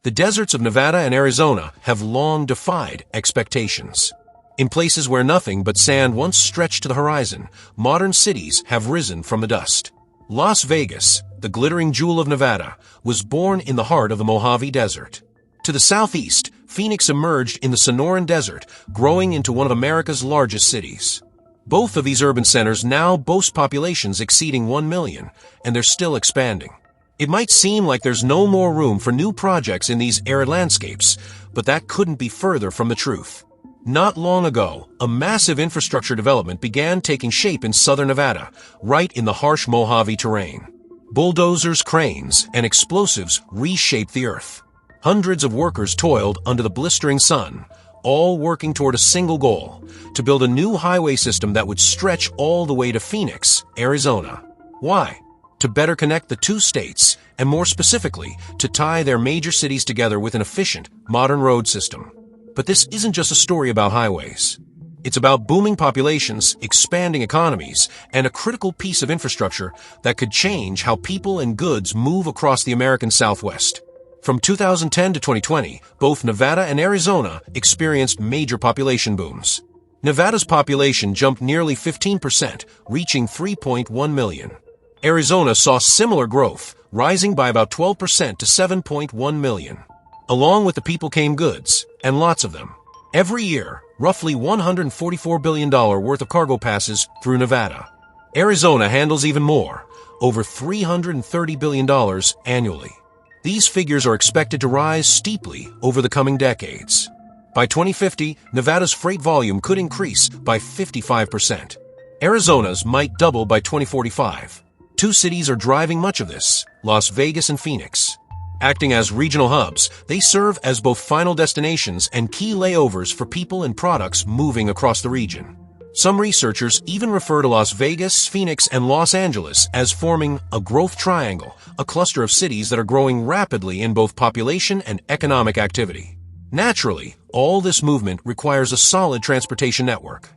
The deserts of Nevada and Arizona have long defied expectations. In places where nothing but sand once stretched to the horizon, modern cities have risen from the dust. Las Vegas, the glittering jewel of Nevada, was born in the heart of the Mojave Desert. To the southeast, Phoenix emerged in the Sonoran Desert, growing into one of America's largest cities. Both of these urban centers now boast populations exceeding 1 million, and they're still expanding. It might seem like there's no more room for new projects in these arid landscapes, but that couldn't be further from the truth. Not long ago, a massive infrastructure development began taking shape in southern Nevada, right in the harsh Mojave terrain. Bulldozers, cranes, and explosives reshaped the earth. Hundreds of workers toiled under the blistering sun, all working toward a single goal, to build a new highway system that would stretch all the way to Phoenix, Arizona. Why? To better connect the two states, and more specifically, to tie their major cities together with an efficient, modern road system. But this isn't just a story about highways. It's about booming populations, expanding economies, and a critical piece of infrastructure that could change how people and goods move across the American Southwest. From 2010 to 2020, both Nevada and Arizona experienced major population booms. Nevada's population jumped nearly 15%, reaching 3.1 million. Arizona saw similar growth, rising by about 12% to 7.1 million. Along with the people came goods, and lots of them. Every year, roughly $144 billion worth of cargo passes through Nevada. Arizona handles even more, over $330 billion annually. These figures are expected to rise steeply over the coming decades. By 2050, Nevada's freight volume could increase by 55%. Arizona's might double by 2045. Two cities are driving much of this, Las Vegas and Phoenix. Acting as regional hubs, they serve as both final destinations and key layovers for people and products moving across the region. Some researchers even refer to Las Vegas, Phoenix, and Los Angeles as forming a growth triangle, a cluster of cities that are growing rapidly in both population and economic activity. Naturally, all this movement requires a solid transportation network.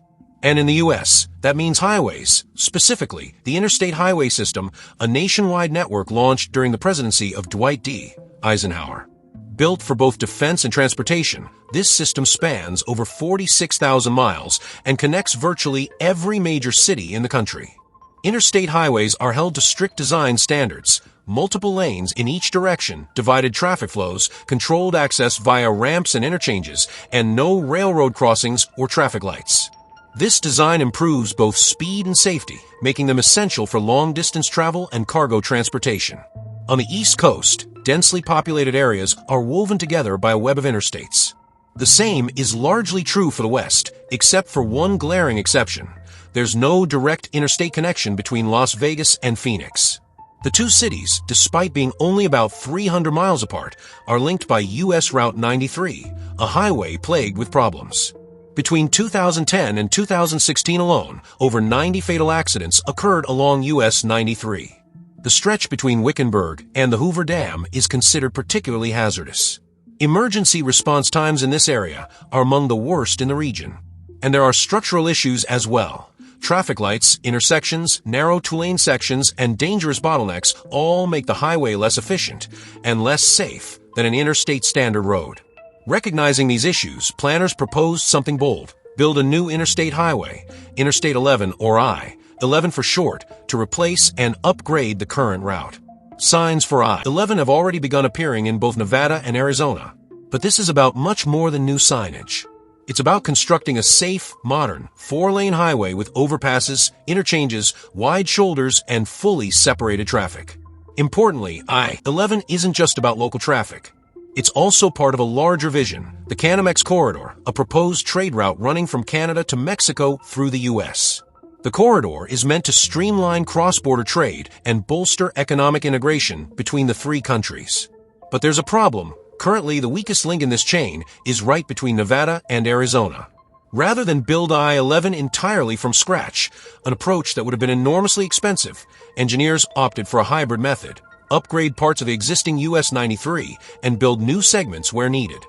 And in the U.S., that means highways, specifically the Interstate Highway System, a nationwide network launched during the presidency of Dwight D. Eisenhower. Built for both defense and transportation, this system spans over 46,000 miles and connects virtually every major city in the country. Interstate highways are held to strict design standards, multiple lanes in each direction, divided traffic flows, controlled access via ramps and interchanges, and no railroad crossings or traffic lights. This design improves both speed and safety, making them essential for long-distance travel and cargo transportation. On the East Coast, densely populated areas are woven together by a web of interstates. The same is largely true for the West, except for one glaring exception. There's no direct interstate connection between Las Vegas and Phoenix. The two cities, despite being only about 300 miles apart, are linked by U.S. Route 93, a highway plagued with problems. Between 2010 and 2016 alone, over 90 fatal accidents occurred along US 93. The stretch between Wickenburg and the Hoover Dam is considered particularly hazardous. Emergency response times in this area are among the worst in the region. And there are structural issues as well. Traffic lights, intersections, narrow two-lane sections, and dangerous bottlenecks all make the highway less efficient and less safe than an interstate standard road. Recognizing these issues, planners proposed something bold: build a new interstate highway, Interstate 11 or I-11 for short, to replace and upgrade the current route. Signs for I-11 have already begun appearing in both Nevada and Arizona. But this is about much more than new signage. It's about constructing a safe, modern, four-lane highway with overpasses, interchanges, wide shoulders, and fully separated traffic. Importantly, I-11 isn't just about local traffic. It's also part of a larger vision, the Canamex Corridor, a proposed trade route running from Canada to Mexico through the U.S. The corridor is meant to streamline cross-border trade and bolster economic integration between the three countries. But there's a problem. Currently, the weakest link in this chain is right between Nevada and Arizona. Rather than build I-11 entirely from scratch, an approach that would have been enormously expensive, engineers opted for a hybrid method: upgrade parts of the existing US 93 and build new segments where needed.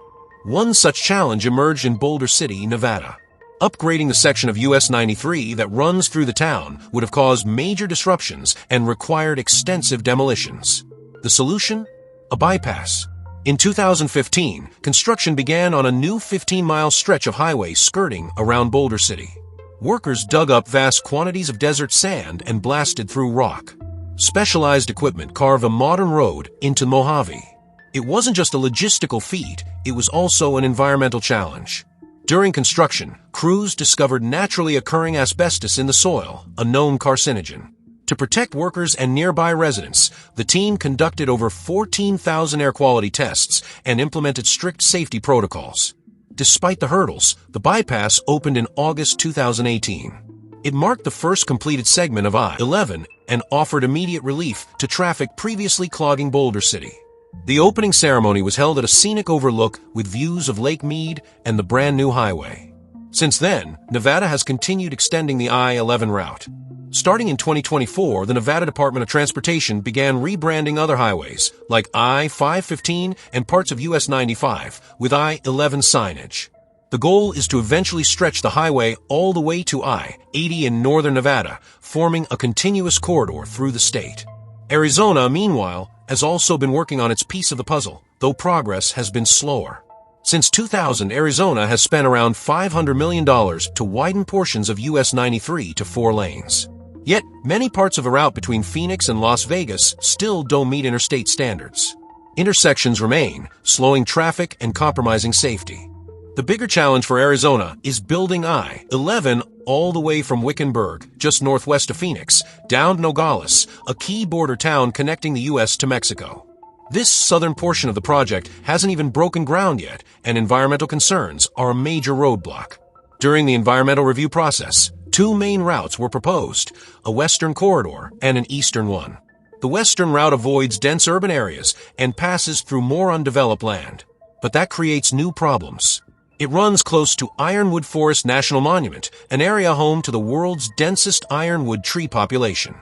One such challenge emerged in Boulder City, Nevada. Upgrading the section of US 93 that runs through the town would have caused major disruptions and required extensive demolitions. The solution? A bypass. In 2015, construction began on a new 15-mile stretch of highway skirting around Boulder City. Workers dug up vast quantities of desert sand and blasted through rock. Specialized equipment carved a modern road into Mojave. It wasn't just a logistical feat, it was also an environmental challenge. During construction, crews discovered naturally occurring asbestos in the soil, a known carcinogen. To protect workers and nearby residents, the team conducted over 14,000 air quality tests and implemented strict safety protocols. Despite the hurdles, the bypass opened in August 2018. It marked the first completed segment of I-11 and offered immediate relief to traffic previously clogging Boulder City. The opening ceremony was held at a scenic overlook with views of Lake Mead and the brand new highway. Since then, Nevada has continued extending the I-11 route. Starting in 2024, the Nevada Department of Transportation began rebranding other highways, like I-515 and parts of US 95, with I-11 signage. The goal is to eventually stretch the highway all the way to I-80 in northern Nevada, forming a continuous corridor through the state. Arizona, meanwhile, has also been working on its piece of the puzzle, though progress has been slower. Since 2000, Arizona has spent around $500 million to widen portions of US 93 to 4 lanes. Yet, many parts of the route between Phoenix and Las Vegas still don't meet interstate standards. Intersections remain, slowing traffic and compromising safety. The bigger challenge for Arizona is building I-11 all the way from Wickenburg, just northwest of Phoenix, down to Nogales, a key border town connecting the U.S. to Mexico. This southern portion of the project hasn't even broken ground yet, and environmental concerns are a major roadblock. During the environmental review process, 2 main routes were proposed, a western corridor and an eastern one. The western route avoids dense urban areas and passes through more undeveloped land. But that creates new problems. It runs close to Ironwood Forest National Monument, an area home to the world's densest ironwood tree population.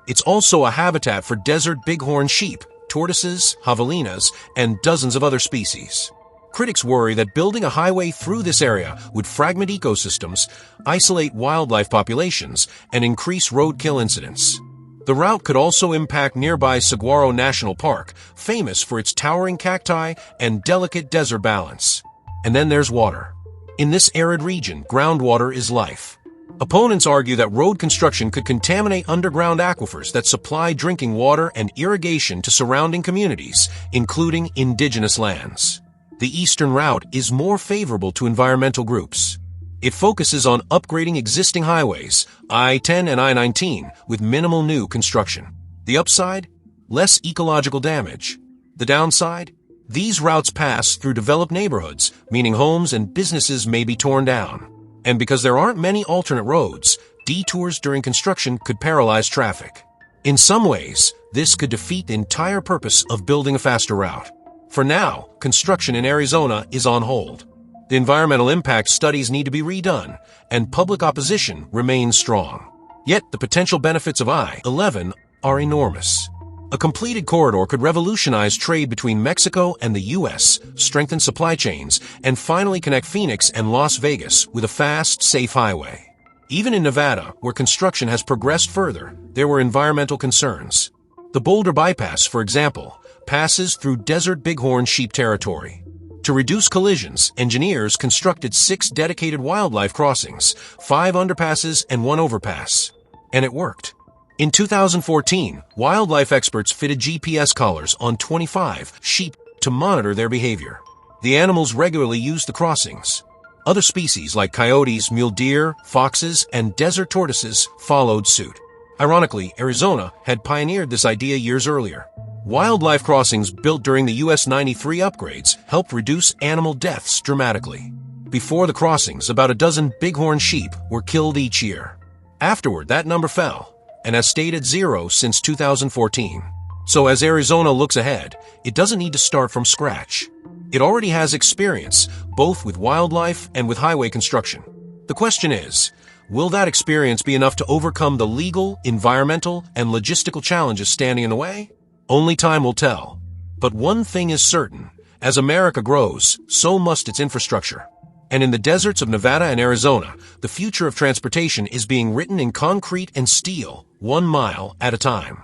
It's also a habitat for desert bighorn sheep, tortoises, javelinas, and dozens of other species. Critics worry that building a highway through this area would fragment ecosystems, isolate wildlife populations, and increase roadkill incidents. The route could also impact nearby Saguaro National Park, famous for its towering cacti and delicate desert balance. And then there's water. In this arid region, groundwater is life. Opponents argue that road construction could contaminate underground aquifers that supply drinking water and irrigation to surrounding communities, including indigenous lands. The eastern route is more favorable to environmental groups. It focuses on upgrading existing highways, I-10 and I-19, with minimal new construction. The upside? Less ecological damage. The downside? These routes pass through developed neighborhoods, meaning homes and businesses may be torn down. And because there aren't many alternate roads, detours during construction could paralyze traffic. In some ways, this could defeat the entire purpose of building a faster route. For now, construction in Arizona is on hold. The environmental impact studies need to be redone, and public opposition remains strong. Yet the potential benefits of I-11 are enormous. A completed corridor could revolutionize trade between Mexico and the U.S., strengthen supply chains, and finally connect Phoenix and Las Vegas with a fast, safe highway. Even in Nevada, where construction has progressed further, there were environmental concerns. The Boulder Bypass, for example, passes through desert bighorn sheep territory. To reduce collisions, engineers constructed 6 dedicated wildlife crossings, 5 underpasses, and 1 overpass. And it worked. In 2014, wildlife experts fitted GPS collars on 25 sheep to monitor their behavior. The animals regularly used the crossings. Other species like coyotes, mule deer, foxes, and desert tortoises followed suit. Ironically, Arizona had pioneered this idea years earlier. Wildlife crossings built during the US 93 upgrades helped reduce animal deaths dramatically. Before the crossings, about a dozen bighorn sheep were killed each year. Afterward, that number fell, and has stayed at 0 since 2014. So as Arizona looks ahead, it doesn't need to start from scratch. It already has experience, both with wildlife and with highway construction. The question is, will that experience be enough to overcome the legal, environmental, and logistical challenges standing in the way? Only time will tell. But one thing is certain. As America grows, so must its infrastructure. And in the deserts of Nevada and Arizona, the future of transportation is being written in concrete and steel, 1 mile at a time.